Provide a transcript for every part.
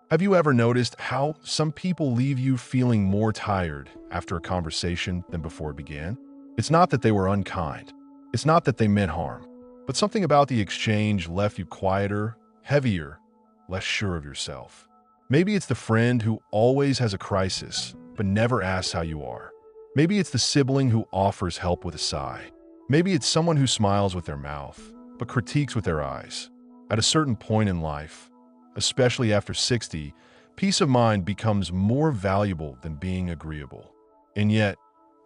Have you ever noticed how some people leave you feeling more tired after a conversation than before it began? It's not that they were unkind. It's not that they meant harm. But something about the exchange left you quieter, heavier, less sure of yourself. Maybe it's the friend who always has a crisis, but never asks how you are. Maybe it's the sibling who offers help with a sigh. Maybe it's someone who smiles with their mouth, but critiques with their eyes. At a certain point in life, especially after 60, peace of mind becomes more valuable than being agreeable. And yet,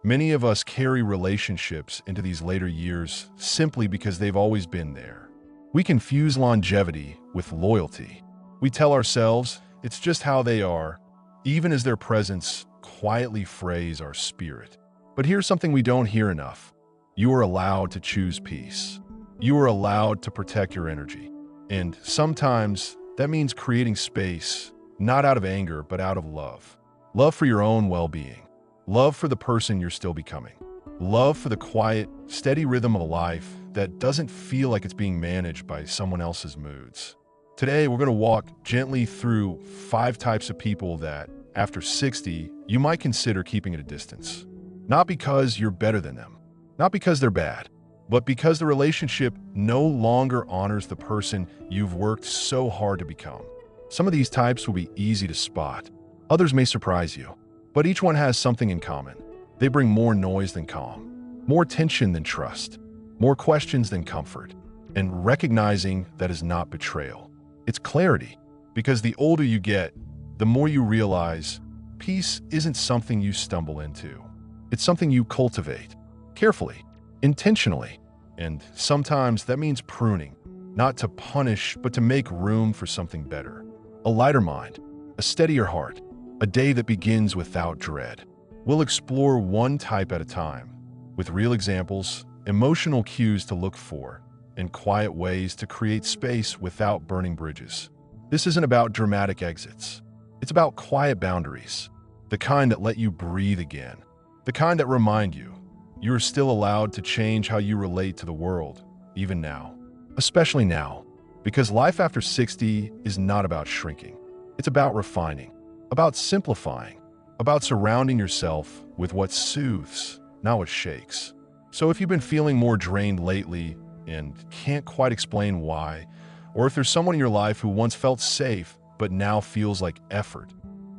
many of us carry relationships into these later years simply because they've always been there. We confuse longevity with loyalty. We tell ourselves it's just how they are, even as their presence quietly frays our spirit. But here's something we don't hear enough. You are allowed to choose peace. You are allowed to protect your energy. And sometimes that means creating space, not out of anger, but out of love. Love for your own well-being. Love for the person you're still becoming. Love for the quiet, steady rhythm of a life that doesn't feel like it's being managed by someone else's moods. Today, we're going to walk gently through 5 types of people that, after 60, you might consider keeping at a distance. Not because you're better than them, not because they're bad, but because the relationship no longer honors the person you've worked so hard to become. Some of these types will be easy to spot. Others may surprise you, but each one has something in common. They bring more noise than calm, more tension than trust, more questions than comfort. And recognizing that is not betrayal. It's clarity, because the older you get, the more you realize peace isn't something you stumble into. It's something you cultivate, carefully, intentionally. And sometimes that means pruning, not to punish, but to make room for something better. A lighter mind, a steadier heart, a day that begins without dread. We'll explore one type at a time, with real examples, emotional cues to look for, and quiet ways to create space without burning bridges. This isn't about dramatic exits. It's about quiet boundaries, the kind that let you breathe again, the kind that remind you you're still allowed to change how you relate to the world, even now. Especially now, because life after 60 is not about shrinking. It's about refining, about simplifying, about surrounding yourself with what soothes, not what shakes. So if you've been feeling more drained lately and can't quite explain why, or if there's someone in your life who once felt safe but now feels like effort,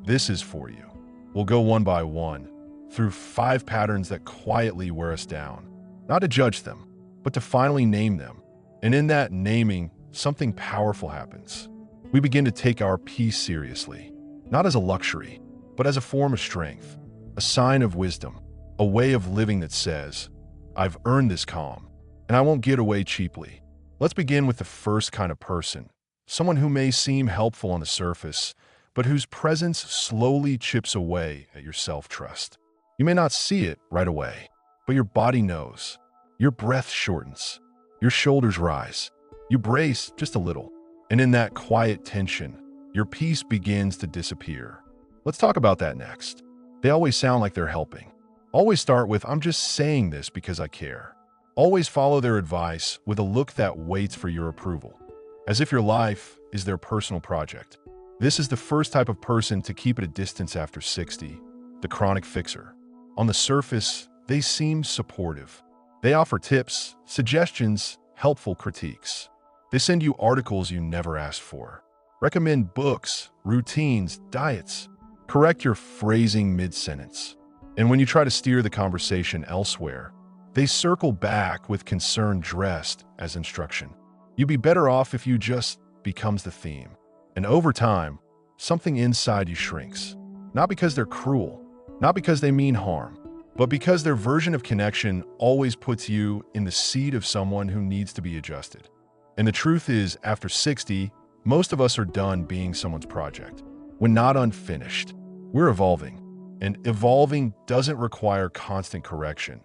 this is for you. We'll go one by one through 5 patterns that quietly wear us down, not to judge them, but to finally name them. And in that naming, something powerful happens. We begin to take our peace seriously, not as a luxury, but as a form of strength, a sign of wisdom, a way of living that says, I've earned this calm, and I won't get away cheaply. Let's begin with the first kind of person, someone who may seem helpful on the surface, but whose presence slowly chips away at your self-trust. You may not see it right away, but your body knows. Your breath shortens. Your shoulders rise. You brace just a little. And in that quiet tension, your peace begins to disappear. Let's talk about that next. They always sound like they're helping. Always start with, I'm just saying this because I care. Always follow their advice with a look that waits for your approval, as if your life is their personal project. This is the first type of person to keep at a distance after 60, the chronic fixer. On the surface, they seem supportive. They offer tips, suggestions, helpful critiques. They send you articles you never asked for, recommend books, routines, diets, correct your phrasing mid-sentence. And when you try to steer the conversation elsewhere, they circle back with concern dressed as instruction. You'd be better off if you just becomes the theme. And over time, something inside you shrinks. Not because they're cruel, not because they mean harm, but because their version of connection always puts you in the seat of someone who needs to be adjusted. And the truth is, after 60, most of us are done being someone's project. We're not unfinished. We're evolving. And evolving doesn't require constant correction.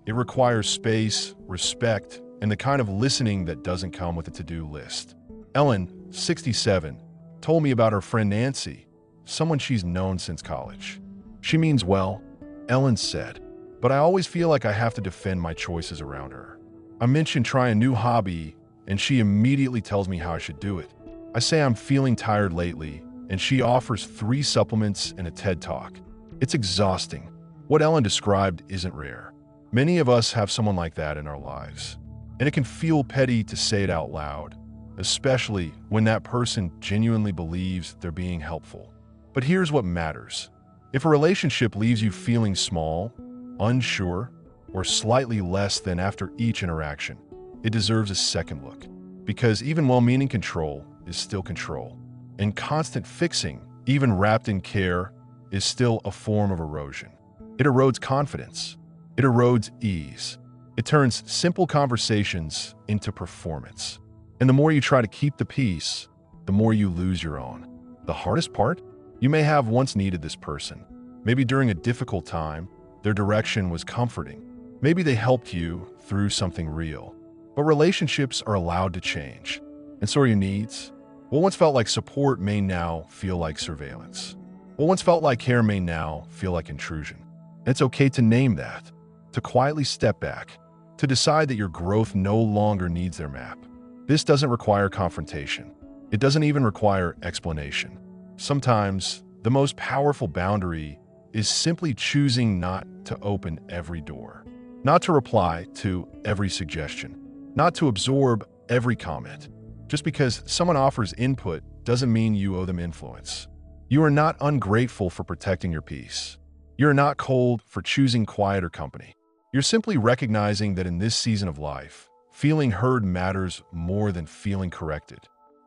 It requires space, respect, and the kind of listening that doesn't come with a to-do list. Ellen, 67, told me about her friend Nancy, someone she's known since college. She means well, Ellen said, but I always feel like I have to defend my choices around her. I mention trying a new hobby, and she immediately tells me how I should do it. I say I'm feeling tired lately, and she offers 3 supplements and a TED Talk. It's exhausting. What Ellen described isn't rare. Many of us have someone like that in our lives, and it can feel petty to say it out loud, especially when that person genuinely believes they're being helpful. But here's what matters. If a relationship leaves you feeling small, unsure, or slightly less than after each interaction, it deserves a second look. Because even well-meaning control is still control, and constant fixing, even wrapped in care, is still a form of erosion. It erodes confidence. It erodes ease. It turns simple conversations into performance. And the more you try to keep the peace, the more you lose your own. The hardest part? You may have once needed this person. Maybe during a difficult time, their direction was comforting. Maybe they helped you through something real. But relationships are allowed to change. And so are your needs. What once felt like support may now feel like surveillance. What once felt like care may now feel like intrusion. And it's okay to name that, to quietly step back, to decide that your growth no longer needs their map. This doesn't require confrontation. It doesn't even require explanation. Sometimes, the most powerful boundary is simply choosing not to open every door, not to reply to every suggestion, not to absorb every comment. Just because someone offers input doesn't mean you owe them influence. You are not ungrateful for protecting your peace. You're not cold for choosing quieter company. You're simply recognizing that in this season of life, feeling heard matters more than feeling corrected.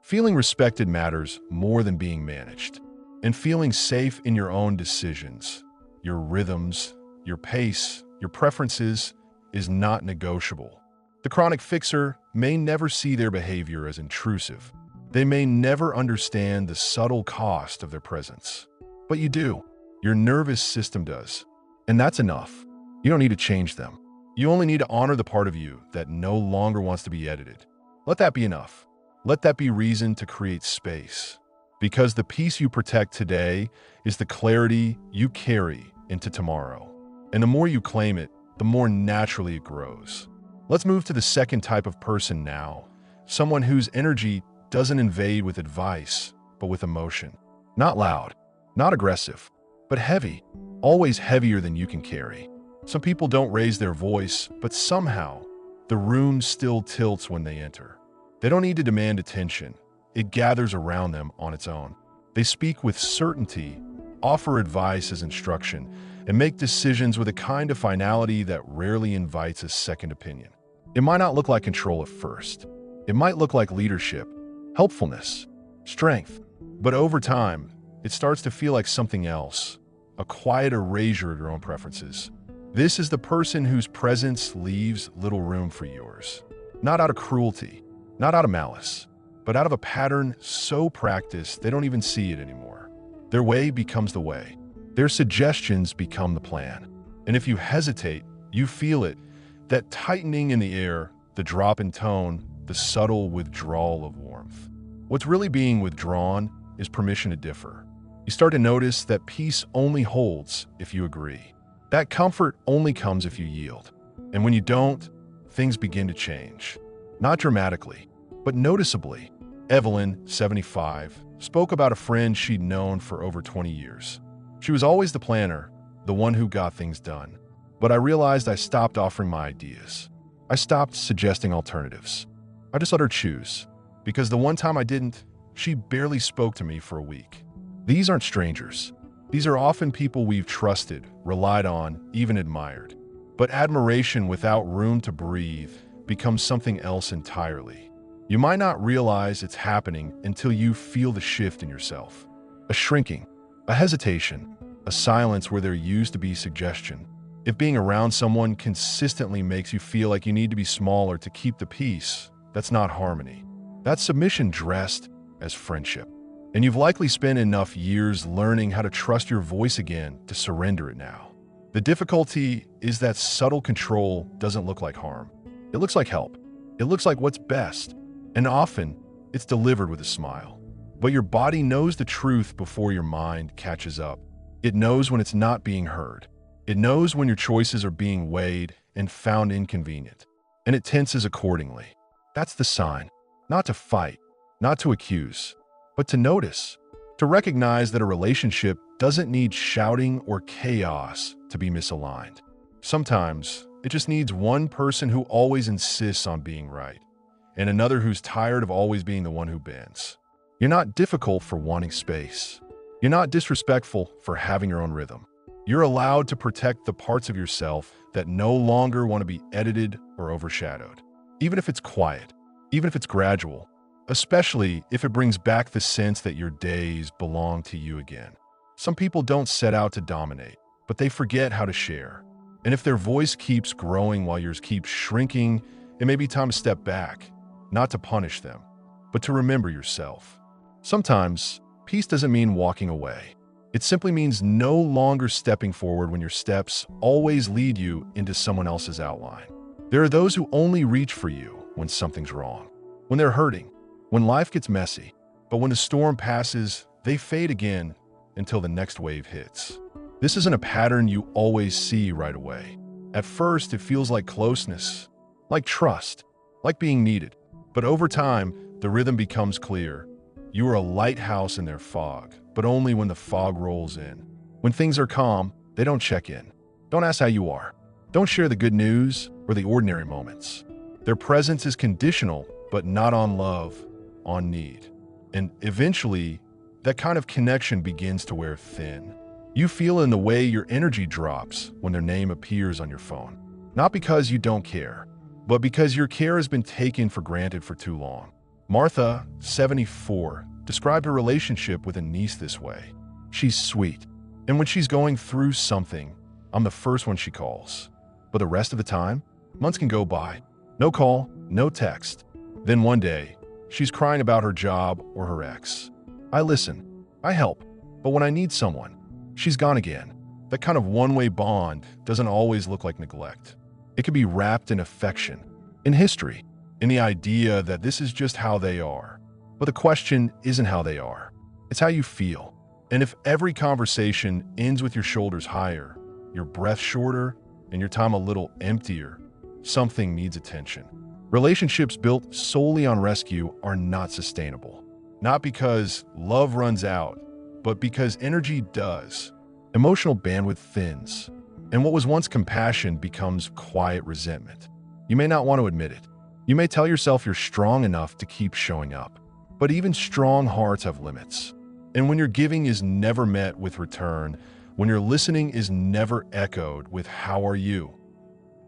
Feeling respected matters more than being managed. And feeling safe in your own decisions, your rhythms, your pace, your preferences is not negotiable. The chronic fixer may never see their behavior as intrusive. They may never understand the subtle cost of their presence. But you do. Your nervous system does. And that's enough. You don't need to change them. You only need to honor the part of you that no longer wants to be edited. Let that be enough. Let that be reason to create space. Because the peace you protect today is the clarity you carry into tomorrow. And the more you claim it, the more naturally it grows. Let's move to the second type of person now. Someone whose energy doesn't invade with advice, but with emotion. Not loud, not aggressive, but heavy. Always heavier than you can carry. Some people don't raise their voice, but somehow the room still tilts when they enter. They don't need to demand attention. It gathers around them on its own. They speak with certainty, offer advice as instruction, and make decisions with a kind of finality that rarely invites a second opinion. It might not look like control at first. It might look like leadership, helpfulness, strength. But over time, it starts to feel like something else, a quiet erasure of your own preferences. This is the person whose presence leaves little room for yours. Not out of cruelty, not out of malice, but out of a pattern so practiced they don't even see it anymore. Their way becomes the way. Their suggestions become the plan. And if you hesitate, you feel it. That tightening in the air, the drop in tone, the subtle withdrawal of warmth. What's really being withdrawn is permission to differ. You start to notice that peace only holds if you agree. That comfort only comes if you yield. And when you don't, things begin to change. Not dramatically, but noticeably. Evelyn, 75, spoke about a friend she'd known for over 20 years. She was always the planner, the one who got things done. But I realized I stopped offering my ideas. I stopped suggesting alternatives. I just let her choose. Because the one time I didn't, she barely spoke to me for a week. These aren't strangers. These are often people we've trusted, relied on, even admired. But admiration without room to breathe becomes something else entirely. You might not realize it's happening until you feel the shift in yourself. A shrinking, a hesitation, a silence where there used to be suggestion. If being around someone consistently makes you feel like you need to be smaller to keep the peace, that's not harmony. That's submission dressed as friendship. And you've likely spent enough years learning how to trust your voice again to surrender it now. The difficulty is that subtle control doesn't look like harm. It looks like help. It looks like what's best. And often, it's delivered with a smile. But your body knows the truth before your mind catches up. It knows when it's not being heard. It knows when your choices are being weighed and found inconvenient. And it tenses accordingly. That's the sign. Not to fight, not to accuse, but to notice, To recognize that a relationship doesn't need shouting or chaos to be misaligned. Sometimes it just needs one person who always insists on being right, and another who's tired of always being the one who bends. You're not difficult for wanting space. You're not disrespectful for having your own rhythm. You're allowed to protect the parts of yourself that no longer want to be edited or overshadowed. Even if it's quiet, even if it's gradual, especially if it brings back the sense that your days belong to you again. Some people don't set out to dominate, but they forget how to share. And if their voice keeps growing while yours keeps shrinking, it may be time to step back, not to punish them, but to remember yourself. Sometimes, peace doesn't mean walking away. It simply means no longer stepping forward when your steps always lead you into someone else's outline. There are those who only reach for you when something's wrong, when they're hurting, when life gets messy, but when the storm passes, they fade again until the next wave hits. This isn't a pattern you always see right away. At first, it feels like closeness, like trust, like being needed. But over time, the rhythm becomes clear. You are a lighthouse in their fog, but only when the fog rolls in. When things are calm, they don't check in. Don't ask how you are. Don't share the good news or the ordinary moments. Their presence is conditional, but not on love, on need. And eventually, that kind of connection begins to wear thin. You feel in the way your energy drops when their name appears on your phone. Not because you don't care, but because your care has been taken for granted for too long. Martha, 74, described her relationship with a niece this way. She's sweet, and when she's going through something, I'm the first one she calls. But the rest of the time, months can go by. No call, no text. Then one day, she's crying about her job or her ex. I listen, I help, but when I need someone, she's gone again. That kind of one-way bond doesn't always look like neglect. It can be wrapped in affection, in history, in the idea that this is just how they are. But the question isn't how they are. It's how you feel. And if every conversation ends with your shoulders higher, your breath shorter, and your time a little emptier, something needs attention. Relationships built solely on rescue are not sustainable. Not because love runs out, but because energy does. Emotional bandwidth thins, and what was once compassion becomes quiet resentment. You may not want to admit it. You may tell yourself you're strong enough to keep showing up. But even strong hearts have limits. And when your giving is never met with return, when your listening is never echoed with "how are you?"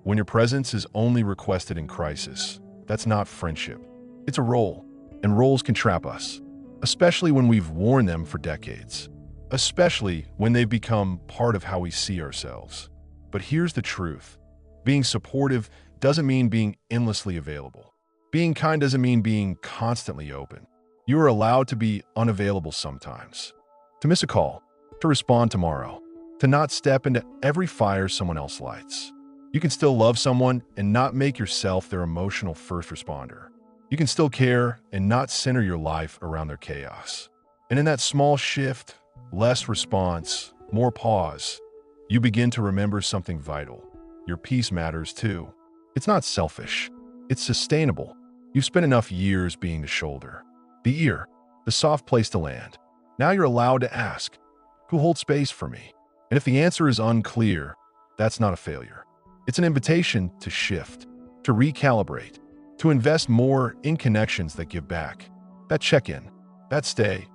When your presence is only requested in crisis, that's not friendship. It's a role, and roles can trap us, especially when we've worn them for decades, especially when they've become part of how we see ourselves. But here's the truth. Being supportive doesn't mean being endlessly available. Being kind doesn't mean being constantly open. You are allowed to be unavailable sometimes, to miss a call, to respond tomorrow, to not step into every fire someone else lights. You can still love someone and not make yourself their emotional first responder. You can still care and not center your life around their chaos. And in that small shift, less response, more pause, you begin to remember something vital. Your peace matters too. It's not selfish. It's sustainable. You've spent enough years being the shoulder, the ear, the soft place to land. Now you're allowed to ask, who holds space for me? And if the answer is unclear, that's not a failure. It's an invitation to shift, to recalibrate, to invest more in connections that give back, that check-in, that stay,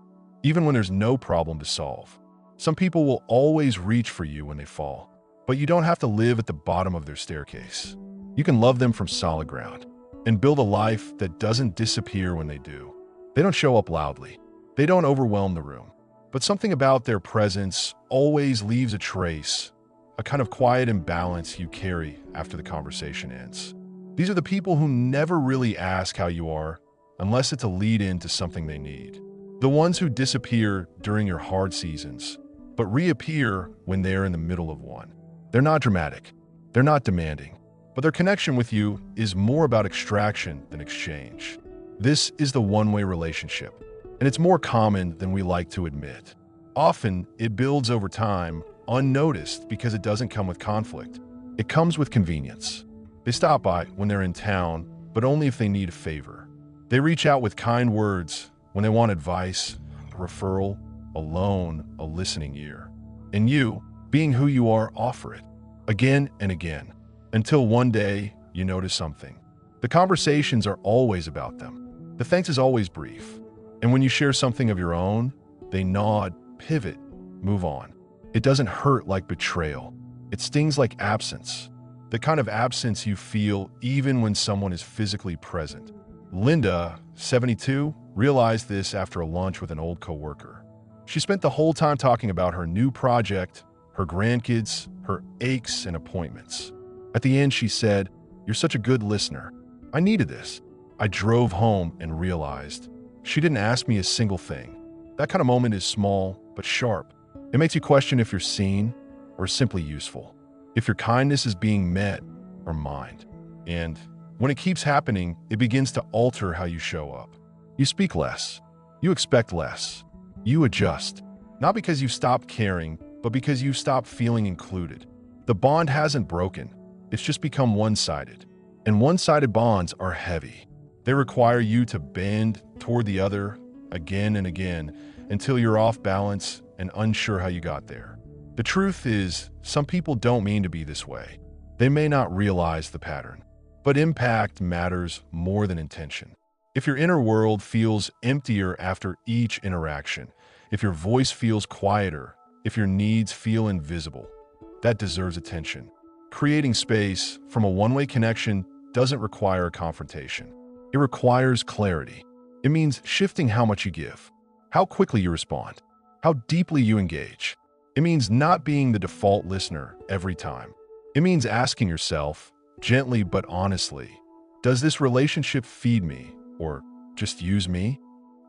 even when there's no problem to solve. Some people will always reach for you when they fall, but you don't have to live at the bottom of their staircase. You can love them from solid ground and build a life that doesn't disappear when they do. They don't show up loudly. They don't overwhelm the room. But something about their presence always leaves a trace, a kind of quiet imbalance you carry after the conversation ends. These are the people who never really ask how you are, unless it's a lead-in to something they need. The ones who disappear during your hard seasons, but reappear when they're in the middle of one. They're not dramatic. They're not demanding. But their connection with you is more about extraction than exchange. This is the one-way relationship, and it's more common than we like to admit. Often, it builds over time, unnoticed because it doesn't come with conflict. It comes with convenience. They stop by when they're in town, but only if they need a favor. They reach out with kind words when they want advice, a referral, alone, a listening ear. And you, being who you are, offer it again and again, until one day you notice something. The conversations are always about them. The thanks is always brief. And when you share something of your own, they nod, pivot, move on. It doesn't hurt like betrayal. It stings like absence. The kind of absence you feel even when someone is physically present. Linda, 72, realized this after a lunch with an old coworker. She spent the whole time talking about her new project, her grandkids, her aches and appointments. At the end, she said, "You're such a good listener. I needed this." I drove home and realized she didn't ask me a single thing. That kind of moment is small, but sharp. It makes you question if you're seen or simply useful, if your kindness is being met or mined. And when it keeps happening, it begins to alter how you show up. You speak less. You expect less. You adjust. Not because you stopped caring, but because you stopped feeling included. The bond hasn't broken. It's just become one-sided. And one-sided bonds are heavy. They require you to bend toward the other again and again until you're off balance and unsure how you got there. The truth is, some people don't mean to be this way. They may not realize the pattern. But impact matters more than intention. If your inner world feels emptier after each interaction, if your voice feels quieter, if your needs feel invisible, that deserves attention. Creating space from a one-way connection doesn't require a confrontation. It requires clarity. It means shifting how much you give, how quickly you respond, how deeply you engage. It means not being the default listener every time. It means asking yourself, gently but honestly, does this relationship feed me or just use me?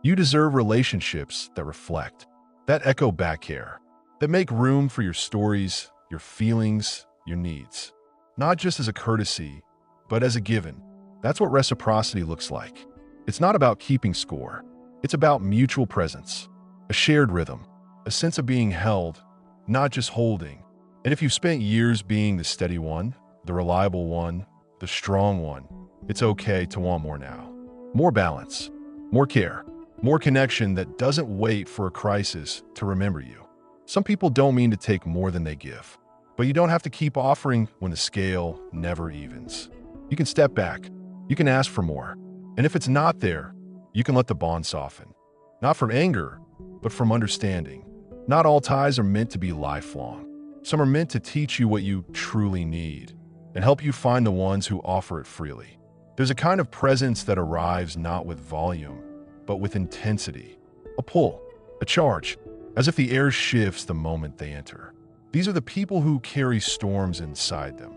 You deserve relationships that reflect, that echo back care, that make room for your stories, your feelings, your needs. Not just as a courtesy, but as a given. That's what reciprocity looks like. It's not about keeping score. It's about mutual presence, a shared rhythm, a sense of being held, not just holding. And if you've spent years being the steady one, the reliable one, the strong one, it's okay to want more now. More balance, more care, more connection that doesn't wait for a crisis to remember you. Some people don't mean to take more than they give, but you don't have to keep offering when the scale never evens. You can step back, you can ask for more, and if it's not there, you can let the bond soften. Not from anger, but from understanding. Not all ties are meant to be lifelong. Some are meant to teach you what you truly need and help you find the ones who offer it freely. There's a kind of presence that arrives not with volume, but with intensity. A pull, a charge, as if the air shifts the moment they enter. These are the people who carry storms inside them.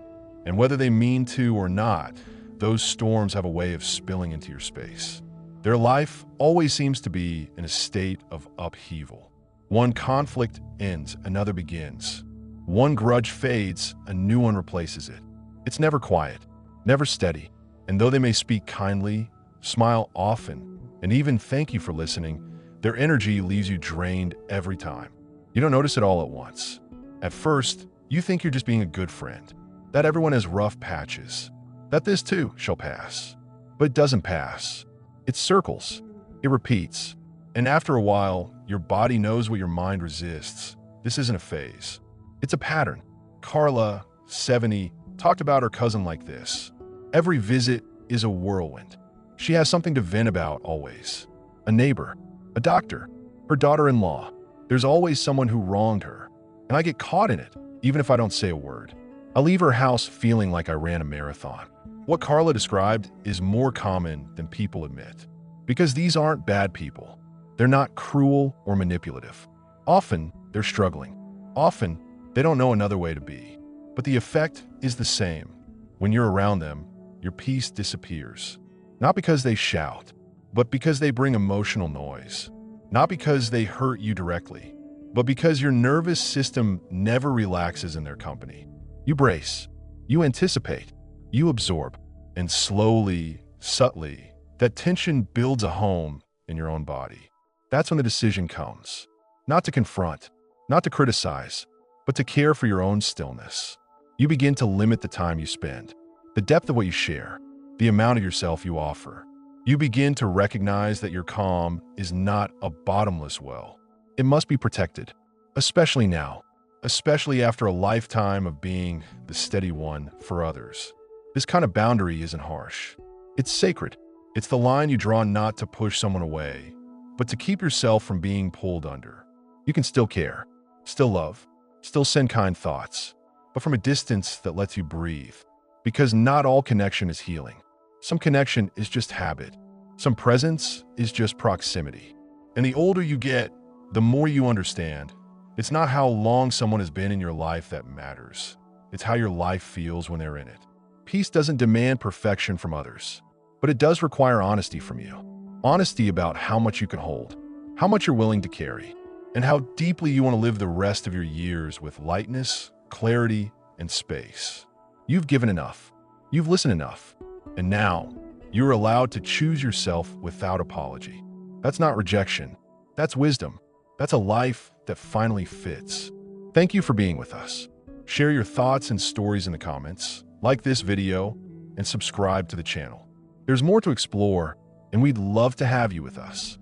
And whether they mean to or not, those storms have a way of spilling into your space. Their life always seems to be in a state of upheaval. One conflict ends, another begins. One grudge fades, a new one replaces it. It's never quiet, never steady. And though they may speak kindly, smile often, and even thank you for listening, their energy leaves you drained every time. You don't notice it all at once. At first, you think you're just being a good friend, that everyone has rough patches, that this too shall pass. But it doesn't pass. It circles, it repeats, and after a while, your body knows what your mind resists. This isn't a phase. It's a pattern. Carla, 70, talked about her cousin like this. Every visit is a whirlwind. She has something to vent about always. A neighbor, a doctor, her daughter-in-law. There's always someone who wronged her, and I get caught in it, even if I don't say a word. I leave her house feeling like I ran a marathon. What Carla described is more common than people admit, because these aren't bad people. They're not cruel or manipulative. Often, they're struggling. Often, they don't know another way to be. But the effect is the same. When you're around them, your peace disappears. Not because they shout, but because they bring emotional noise. Not because they hurt you directly, but because your nervous system never relaxes in their company. You brace, you anticipate, you absorb, and slowly, subtly, that tension builds a home in your own body. That's when the decision comes. Not to confront, not to criticize, but to care for your own stillness. You begin to limit the time you spend, the depth of what you share, the amount of yourself you offer. You begin to recognize that your calm is not a bottomless well. it must be protected, especially now, especially after a lifetime of being the steady one for others. This kind of boundary isn't harsh. It's sacred. It's the line you draw not to push someone away, but to keep yourself from being pulled under. You can still care, still love, still send kind thoughts, but from a distance that lets you breathe. Because not all connection is healing. Some connection is just habit. Some presence is just proximity. And the older you get, the more you understand. It's not how long someone has been in your life that matters. It's how your life feels when they're in it. Peace doesn't demand perfection from others, but it does require honesty from you. Honesty about how much you can hold, how much you're willing to carry, and how deeply you want to live the rest of your years with lightness, clarity, and space. You've given enough. You've listened enough. And now, you're allowed to choose yourself without apology. That's not rejection. That's wisdom. That's a life that finally fits. Thank you for being with us. Share your thoughts and stories in the comments, like this video, and subscribe to the channel. There's more to explore, and we'd love to have you with us.